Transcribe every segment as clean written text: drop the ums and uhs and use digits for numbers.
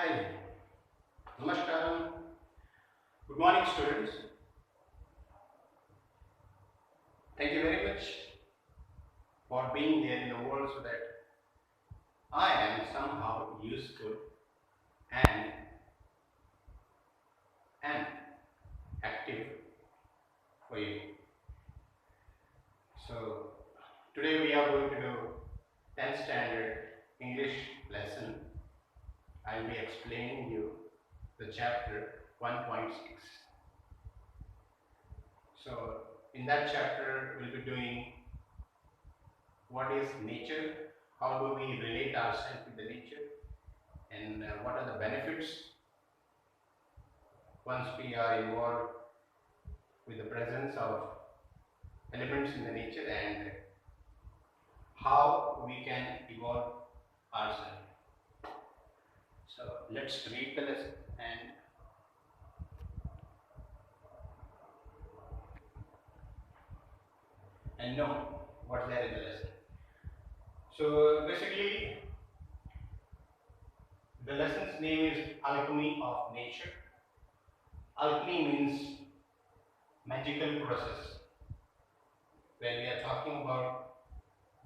Hi, Namaskaram. Good morning, students. Thank you very much for being there in the world so that I am somehow useful and am active for you. So, today we are going to do 10th standard English lesson. I will be explaining you the chapter 1.6. So, in that chapter, we'll be doing what is nature, how do we relate ourselves with the nature, and what are the benefits once we are involved with the presence of elements in the nature, and how we can evolve ourselves. So let's read the lesson and know what's there in the lesson. So basically, the lesson's name is Alchemy of Nature. Alchemy means magical process. When we are talking about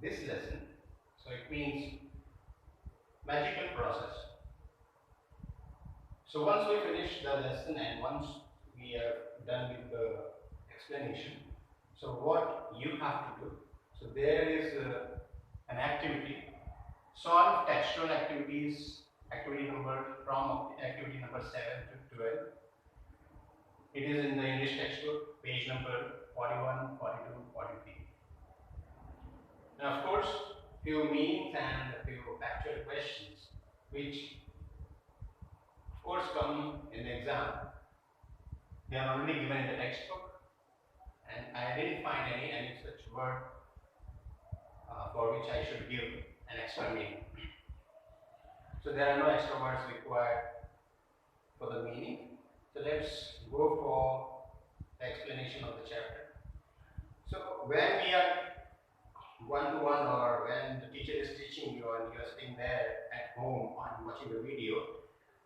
this lesson, so it means magical process. So once we finish the lesson and once we are done with the explanation, so what you have to do, so there is an activity, solve textual activities, activity number from activity number 7 to 12. It is in the English textbook, page number 41, 42, 43. Now of course, few meanings and few factual questions which of course come in the exam. They are already given in the textbook and I didn't find any such word for which I should give an extra meaning. So there are no extra words required for the meaning. So let's go for the explanation of the chapter. So when we are one-to-one or when the teacher is teaching you and you are sitting there at home and watching the video,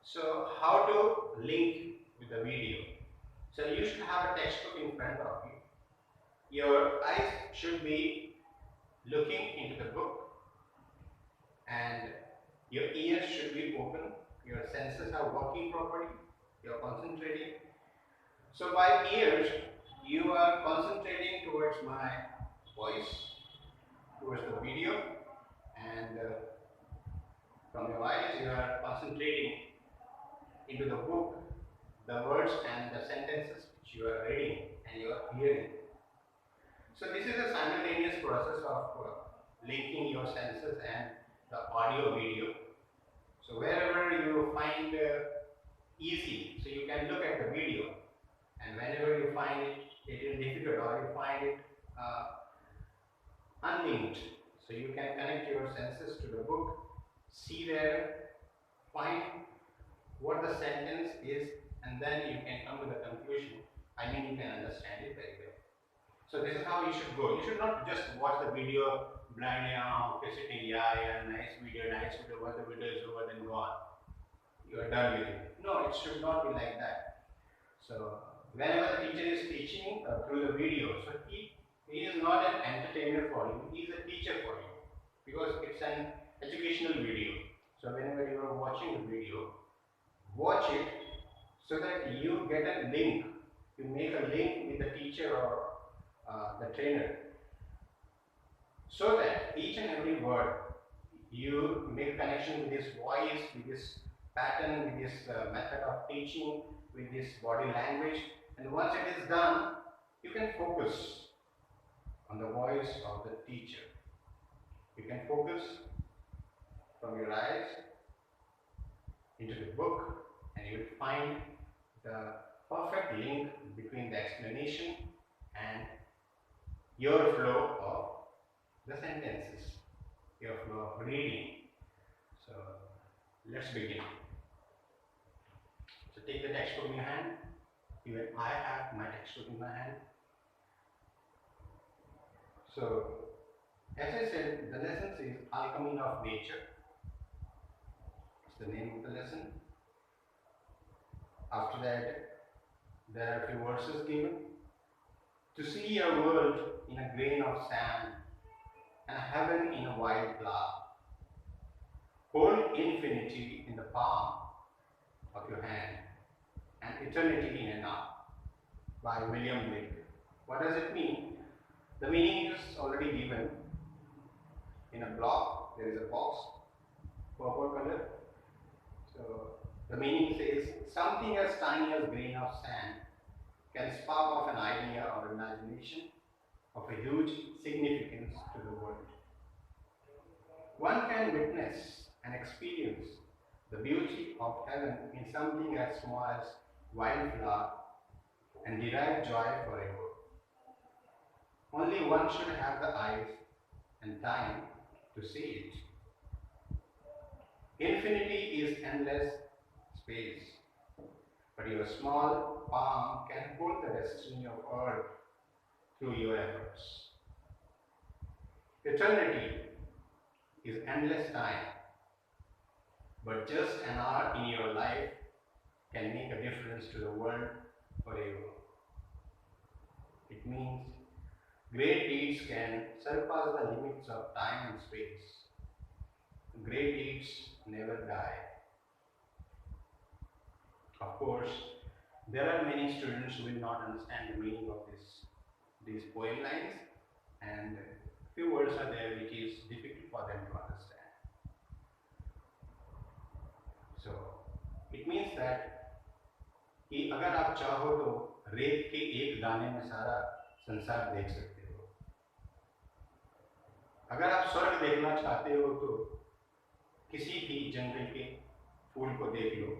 so how to link with the video? So you should have a textbook in front of you. Your eyes should be looking into the book and your ears should be open. Your senses are working properly. You are concentrating. So by ears, you are concentrating towards my voice, towards the video, and from your eyes, you are concentrating into the book, the words and the sentences which you are reading and you are hearing. So this is a simultaneous process of linking your senses and the audio video. So wherever you find easy, so you can look at the video, and whenever you find it little difficult or you find it unlinked, so you can connect your senses to the book, see there, find what the sentence is, and then you can come to the conclusion. I mean, you can understand it very well. So this is how you should go. You should not just watch the video blindly, okay, sitting, yeah, nice video, what the video is over, then go on. You are done with it. No, it should not be like that. So whenever the teacher is teaching through the video, so he is not an entertainer for you, he is a teacher for you, because it's an educational video. So whenever you are watching the video, watch it so that you get a link. You make a link with the teacher or the trainer, so that each and every word you make a connection with his voice, with his pattern, with his method of teaching, with his body language, and once it is done, you can focus on the voice of the teacher. You can focus from your eyes into the book, and you will find the perfect link between the explanation and your flow of the sentences, your flow of reading. So let's begin. So take the textbook in your hand. Even I have my textbook in my hand. So as I said, the lesson is Alchemy of Nature. It's the name of the lesson. After that, there are a few verses given. To see a world in a grain of sand and heaven in a wild flower. Hold infinity in the palm of your hand and eternity in an arm. By William Blake. What does it mean? The meaning is already given in a block. There is a box, purple color. So the meaning says something as tiny as grain of sand can spark off an idea or imagination of a huge significance to the world. One can witness and experience the beauty of heaven in something as small as wildflower and derive joy forever. Only one should have the eyes and time to see it. Infinity is endless space, but your small palm can hold the destiny of earth through your efforts. Eternity is endless time, but just an hour in your life can make a difference to the world forever. It means great deeds can surpass the limits of time and space. Great deeds never die. Of course, there are many students who will not understand the meaning of these poem lines, and few words are there which is difficult for them to understand. So, it means that कि अगर आप चाहो तो रेत के एक दाने में सारा संसार देख सकते हो। अगर आप स्वर्ग देखना चाहते हो तो किसी भी जंगल के फूल को देख लो,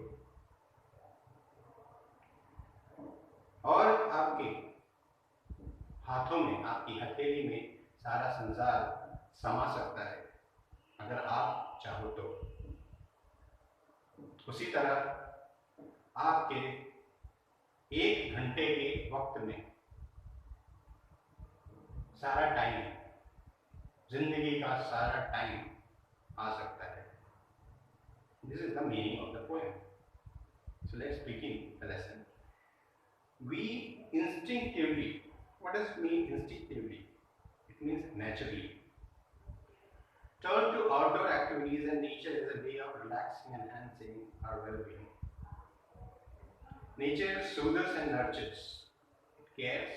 और आपके हाथों में, आपकी हथेली में सारा संसार समा सकता है अगर आप चाहो तो। उसी तरह आपके 1 घंटे के वक्त में सारा टाइम, जिंदगी का सारा टाइम आ सकता है। This is the meaning of the poem. So let's begin the lesson. We instinctively, what does it mean instinctively? It means naturally. Turn to outdoor activities and nature as a way of relaxing and enhancing our well-being. Nature soothes and nurtures. It cares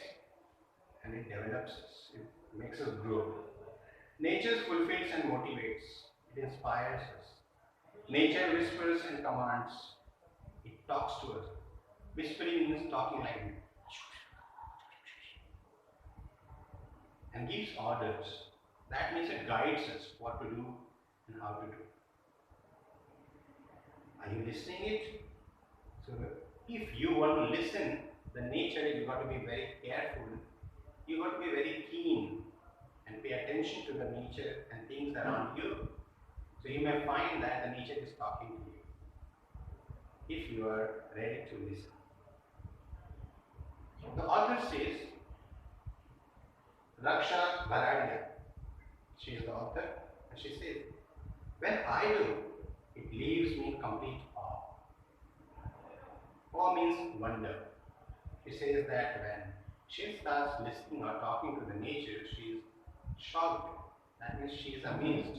and it develops us. It makes us grow. Nature fulfills and motivates. It inspires us. Nature whispers and commands. It talks to us. Whispering means talking like this. And gives orders. That means it guides us what to do and how to do. Are you listening it? So if you want to listen the nature, you got to be very careful. You got to be very keen and pay attention to the nature and things around you. So you may find that the nature is talking to you if you are ready to listen. The author says, Raksha Bharadia, she is the author, and she says, when I do, it leaves me complete awe. Awe means wonder. She says that when she starts listening or talking to the nature, she is shocked. That means she is amazed.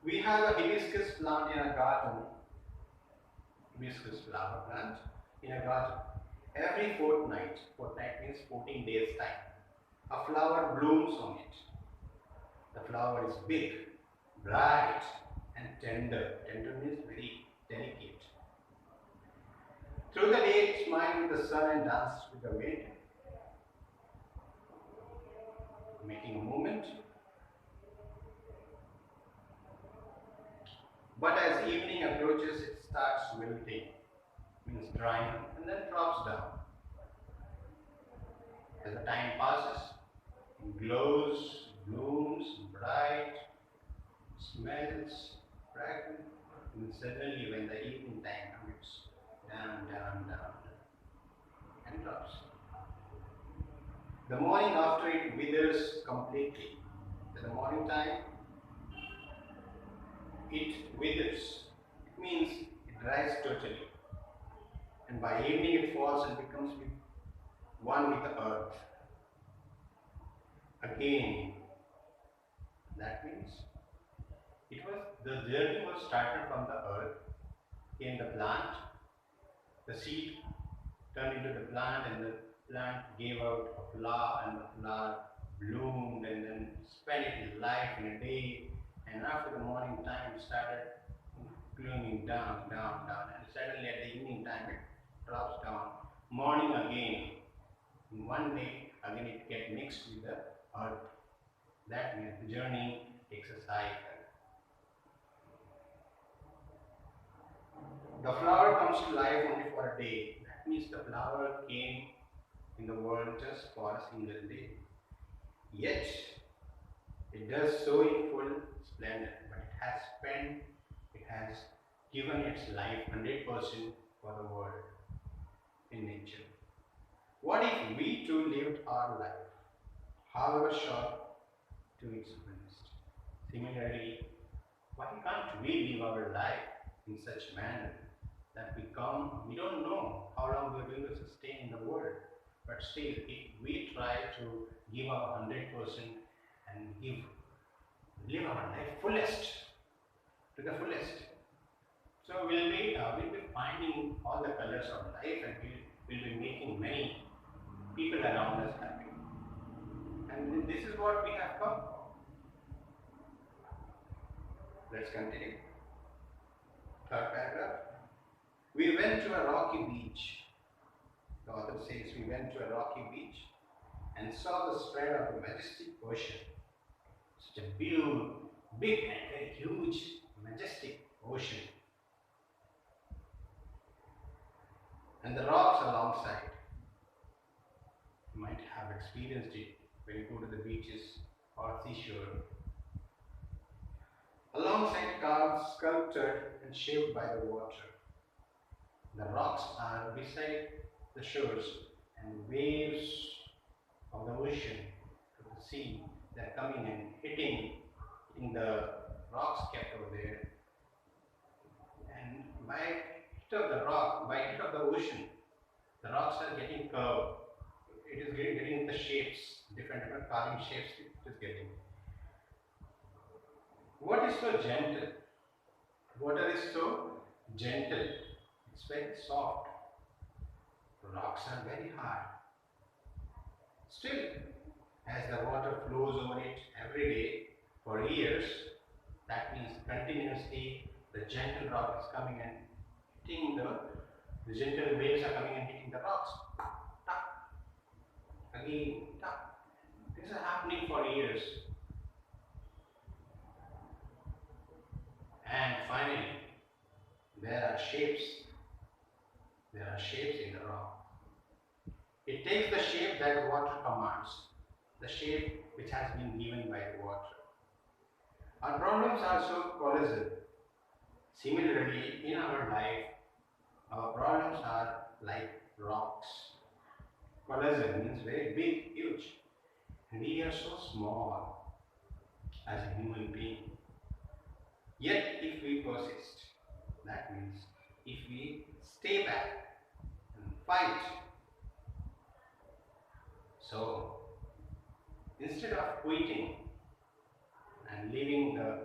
We have a hibiscus plant in a garden, hibiscus flower plant in a garden. Every fortnight means 14 days time, a flower blooms on it. The flower is big, bright and tender. Tender means very delicate. Through the day it smiles with the sun and dances with the wind, making a movement. But as evening approaches, it starts wilting, means drying, and then drops down. As the time passes, it glows, blooms, bright, smells, fragrant, and suddenly when the evening time comes, down, down, down, and drops. The morning after it withers completely. In the morning time, it withers. It means it dries totally. and by evening it falls and becomes one with the earth. Again, that means the journey was started from the earth, came the plant, the seed turned into the plant, and the plant gave out a flower, and the flower bloomed and then spent its life in a day, and after the morning time it started blooming down, down, down, and suddenly at the evening time it drops down. Morning again, in one day again it gets mixed with the earth. That means the journey takes a cycle. The flower comes to life only for a day. That means the flower came in the world just for a single day. Yet, it does so in full splendor, but it has given its life 100% for the world in nature. What if we too lived our life, however short, to its fullest? Similarly, why can't we live our life in such manner that we don't know how long we are going to sustain in the world, but still if we try to give our 100% and live our life to the fullest, so we'll be finding all the colors of life, and we'll be making many people around us happy. And this is what we have come for. Let's continue. Third paragraph. We went to a rocky beach. The author says we went to a rocky beach and saw the spread of the majestic ocean. Such a big and very huge, majestic ocean. And the rocks alongside. You might have experienced it when you go to the beaches or seashore. Alongside carved, sculptured and shaped by the water. The rocks are beside the shores, and waves of the ocean to the sea, they are coming and hitting the rocks kept over there. And by hit of the ocean, the rocks are getting curved. It is getting the shapes, different carving shapes it is getting. What is so gentle? Water is so gentle. It's very soft. The rocks are very hard. Still, as the water flows over it every day for years, that means continuously the gentle rock is coming and hitting the gentle waves are coming and hitting the rocks. Tuck. Again, tuck. This is happening for years. And finally, there are shapes. There are shapes in the rock. It takes the shape that water commands, the shape which has been given by the water. Our problems are so colossal. Similarly, in our life, our problems are like rocks. Colossal means very big, huge. And we are so small as a human being. Yet, if we persist, that means if we stay back and fight. So, instead of quitting and leaving the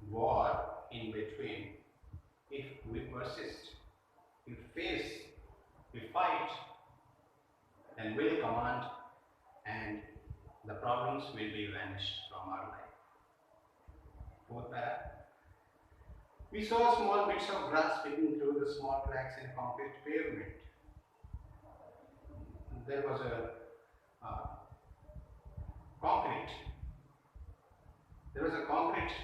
war in between, if we persist, we face, we fight, then we'll command and the problems will be vanished from our life. Fourth paragraph. We saw small bits of grass peeping through the small cracks in concrete pavement. There was a concrete. There was a concrete,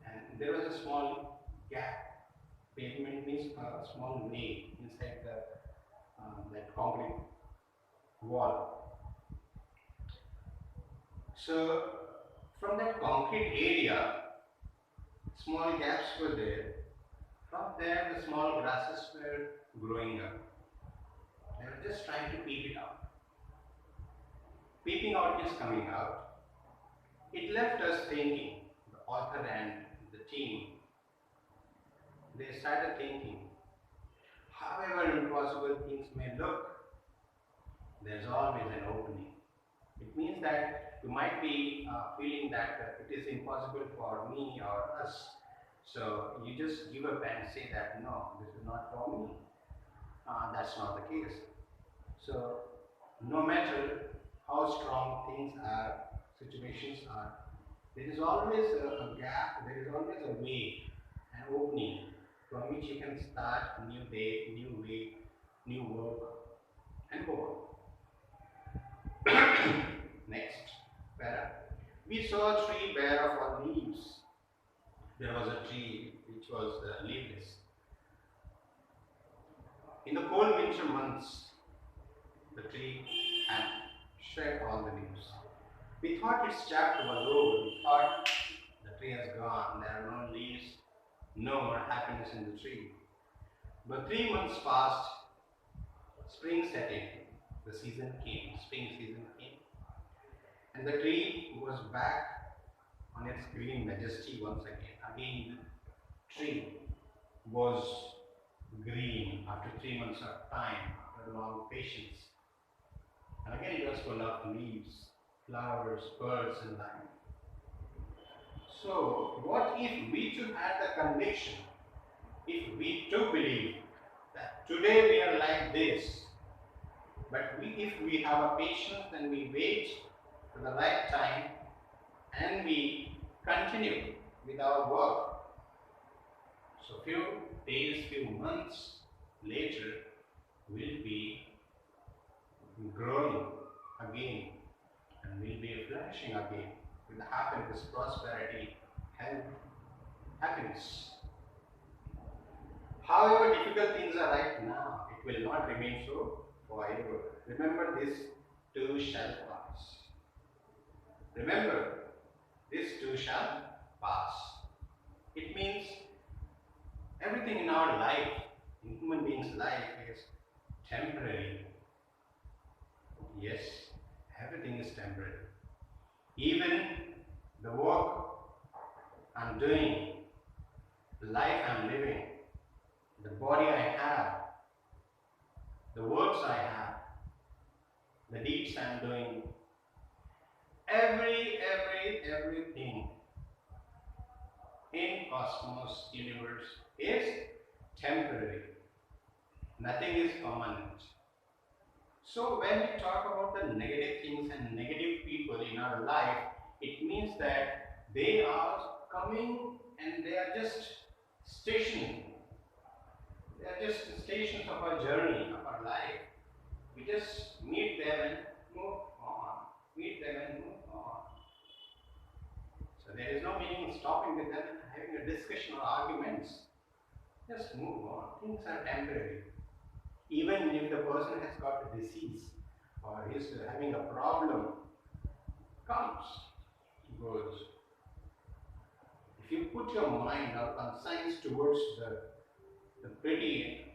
and there was a small gap. Pavement means a small way inside that concrete wall. So, from that concrete area, small gaps were there. From there, the small grasses were growing up. They were just trying to peep it out. Peeping out is coming out. It left us thinking, the author and the team, they started thinking, however impossible things may look, there's always an opening. It means that you might be feeling that it is impossible for me or us. So you just give up and say that no, this is not for me. That's not the case. So no matter how strong things are, situations are, there is always a gap, there is always a way, an opening from which you can start a new day, new way, new work, and go on. Next, para. We saw a tree bare of all leaves. There was a tree which was leafless. In the cold winter months, the tree had shed all the leaves. We thought its chapter was over. We thought the tree has gone. There are no leaves, no more happiness in the tree. But 3 months passed. Spring set in. The season came. Spring season came. And the tree was back on its green majesty once again. Again, the tree was green after 3 months of time, after long patience. And again, it was full of leaves, flowers, birds, and life. So, what if we too had the conviction, if we too believe that today we are like this, but if we have a patience and we wait for the right time and we continue with our work, so few days, few months later, we'll be growing again and we'll be flourishing again with happiness, prosperity, health, happiness. However difficult things are right now, it will not remain so forever. Remember, this too shall pass. Remember, this too shall pass. It means everything in our life, in human beings' life, is temporary. Yes, everything is temporary. Even the work I'm doing, the life I'm living, the body I have, the works I have, the deeds I'm doing, everything in cosmos, universe is temporary. Nothing is permanent. So when we talk about the negative things and negative people in our life, it means that they are coming and they are just stationing. They are just stations of our journey, of our life. We just meet them and move on. Meet them and move on. So there is no meaning in stopping with them and having a discussion or arguments. Just move on. Things are temporary. Even if the person has got a disease or is having a problem, comes, goes. If you put your mind or conscience towards the pretty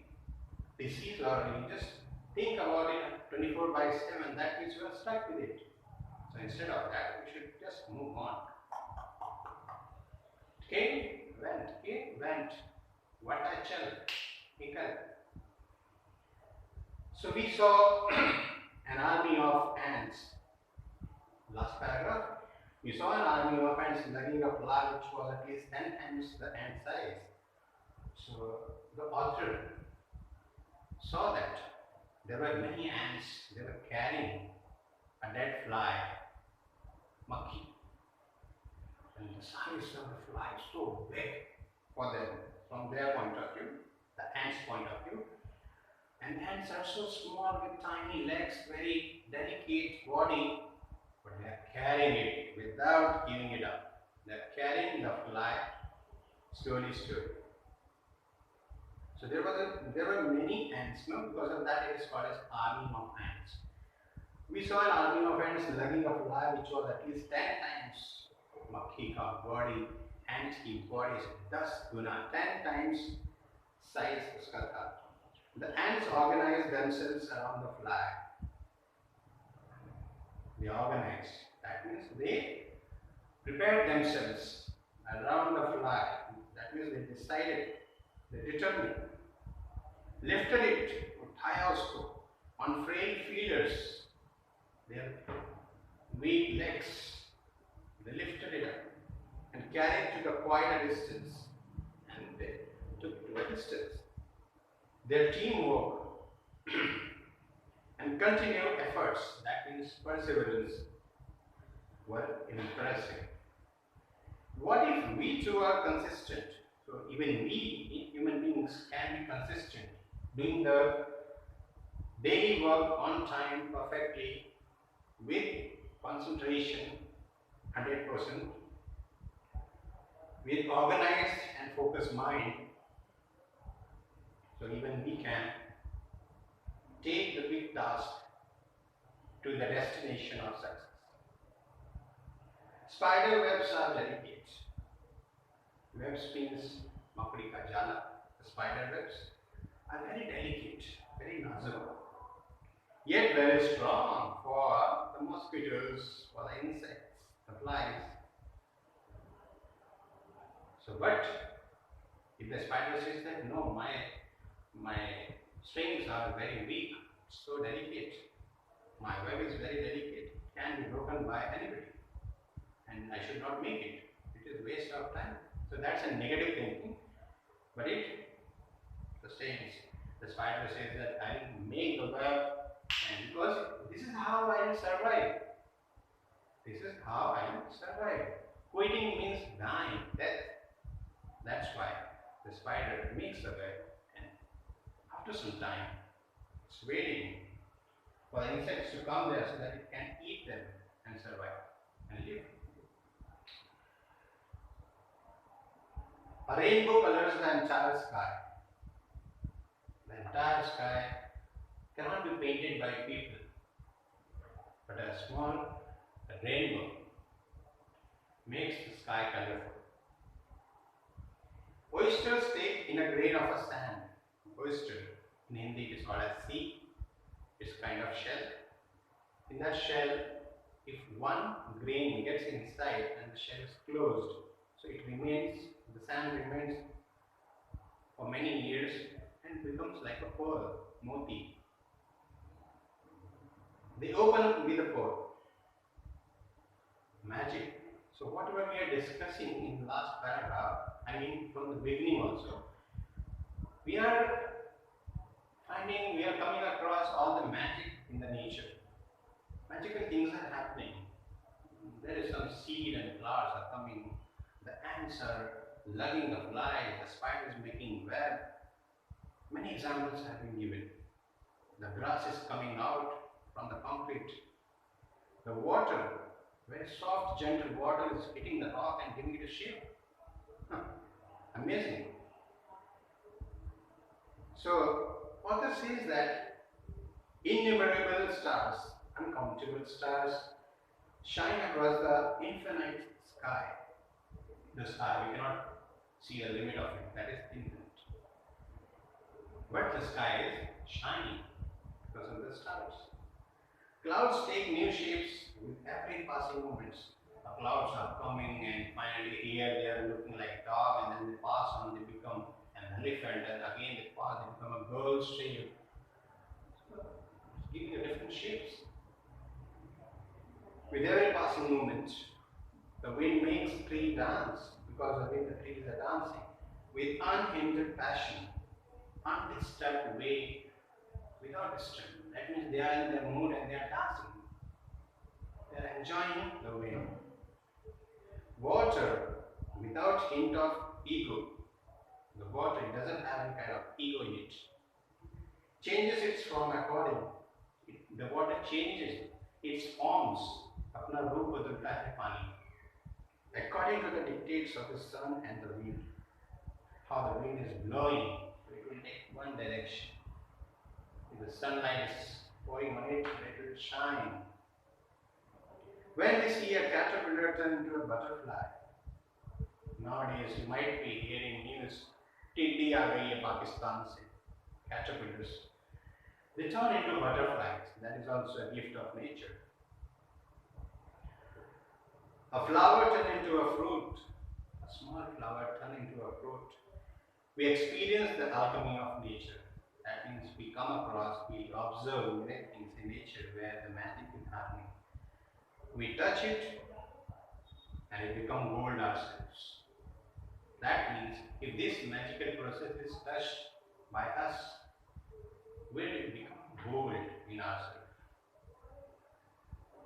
disease, or you just think about it 24/7, that means you are stuck with it. So instead of that, we should just move on. Came, went. What I tell, nikal. So we saw an army of ants. Last paragraph. We saw an army of ants lugging a flag which was at least 10 times the ant size. So the author saw that there were many ants, they were carrying a dead fly, monkey. And the size of the fly is so big for them, from their point of view, the ants' point of view. And ants are so small with tiny legs, very delicate body, but they are carrying it without giving it up. They are carrying the fly slowly. So there were many ants, no? Because of that it is called as army of ants. We saw an army of ants lugging a fly which was at least 10 times makhi ka body, ant ki body is 10 guna, 10 times size uska tha. The ants organize themselves around the flag. They organize. That means they prepared themselves around the flag. That means they decided They determined, lifted it with high scope on frail feelers, their weak legs. They lifted it up and carried it to the quite a distance, and they took it to a distance. Their teamwork and continued efforts, that means perseverance, were impressive. What if we too are consistent? So even we, human beings, can be consistent, doing the daily work on time perfectly with concentration 100%, with organized and focused mind. So even we can take the big task to the destination of success. Spider webs are delicate. Webs means makdi ka jala. The spider webs are very delicate, very nazuk, yet very strong for the mosquitoes, for the insects, the flies. So, but if the spider says that no, my strings are very weak, so delicate, my web is very delicate, can be broken by anybody, and I should not make it. It is waste of time. So that's a negative thinking. But the spider says that I will make the web, and because this is how I will survive. This is how I will survive. Quitting means dying, death. That's why the spider makes the web, and after some time, it's waiting for the insects to come there so that it can eat them and survive and live. A rainbow colors the entire sky. The entire sky cannot be painted by people, but a small rainbow makes the sky colorful. Oysters take in a grain of a sand. Oyster, in Hindi it is called as sea. It's kind of shell. In that shell, if one grain gets inside and the shell is closed, so it remains, the sand remains for many years and becomes like a pearl, moti. They open with a pearl. Magic. So whatever we are discussing in the last paragraph, I mean from the beginning also, we are coming across all the magic in the nature. Magical things are happening. There is some seed and flowers are coming. The ants are lugging the flies. The spider is making web. Many examples have been given. The grass is coming out from the concrete. The water, very soft, gentle water is hitting the rock and giving it a shape. Amazing. So, author says that innumerable stars, uncountable stars, shine across the infinite sky. The sky, we cannot see a limit of it, that is infinite. But the sky is shining because of the stars. Clouds take new shapes with every passing moment. The clouds are coming and finally here they are looking like a dog, and then they pass on, they become an elephant, and again they pass, they become a girl's shape. So it's giving you different shapes. With every passing moment, the wind makes the tree dance. Because of it, the trees are dancing with unhindered passion, undisturbed way, without disturbance. That means they are in their mood and they are dancing. They are enjoying the wind. Water without hint of ego. The water, it doesn't have any kind of ego in it. Changes its form according. The water changes its forms. अपना रूप बदलता है पानी. According to the dictates of the sun and the wind. How the wind is blowing, it will take one direction. If the sunlight is pouring on it, it will shine. When we see a caterpillar turn into a butterfly, nowadays you might be hearing news, टिड्डी आ गई है पाकिस्तान से, caterpillars. They turn into butterflies. That is also a gift of nature. A flower turn into a fruit. A small flower turn into a fruit. We experience the alchemy of nature. That means we come across, we observe things in nature where the magic is happening. We touch it and it becomes gold ourselves. That means if this magical process is touched by us, will it become gold in ourselves?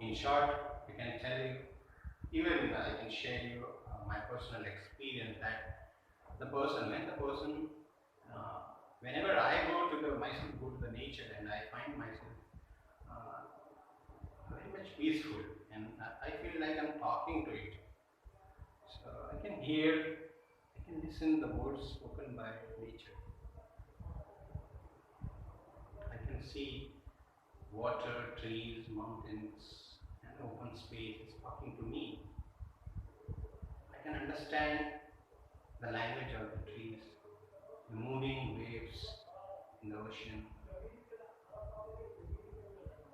In short, I can tell you, even I can share you my personal experience that whenever I go to the nature and I find myself uh, very much peaceful and I feel like I'm talking to it. So I can listen the words spoken by nature. I can see water, trees, mountains, and open space is talking to me. I can understand the language of the trees, the moving waves in the ocean.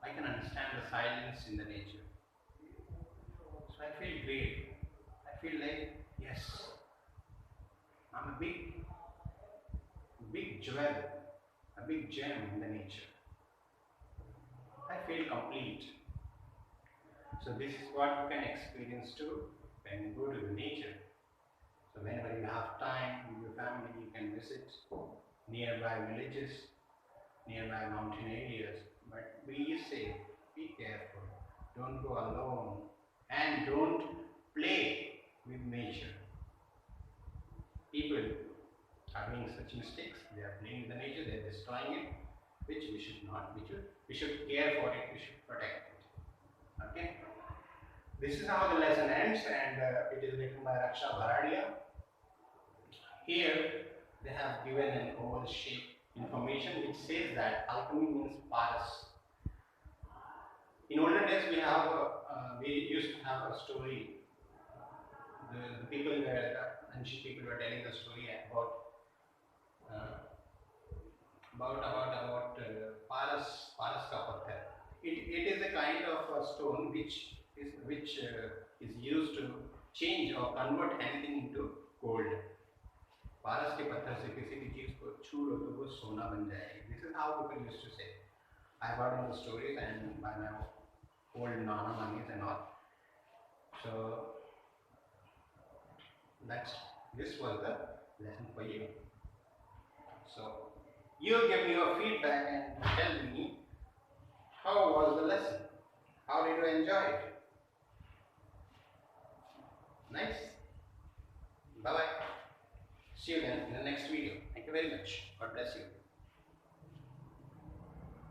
I can understand the silence in the nature. So I feel great. I feel like, yes, I'm a big jewel, a big gem in the nature. I feel complete. So this is what you can experience too when you go to the nature. So whenever you have time with your family, you can visit nearby villages, nearby mountain areas. But be safe, be careful, don't go alone, and don't play with nature. People are doing such mistakes. They are playing with the nature, they are destroying it, which we should not. We should care for it, we should protect it. Okay? This is how the lesson ends, and it is written by Raksha Bharadia. Here they have given an oval shape information which says that alchemy means paras. In olden days, we used to have a story. Ancient people were telling the story uh, about paras ka patthar. It is a kind of a stone which is used to change or convert anything into gold. पारस के पत्थर से किसी भी चीज को छू लो तो वो सोना बन जाएगी. This is how people used to say. I heard in the stories and by my old nana nanis and all. So this was the lesson for you. So you give me your feedback and tell me how was the lesson. How did you enjoy it? Nice. Bye bye. See you then in the next video. Thank you very much. God bless you.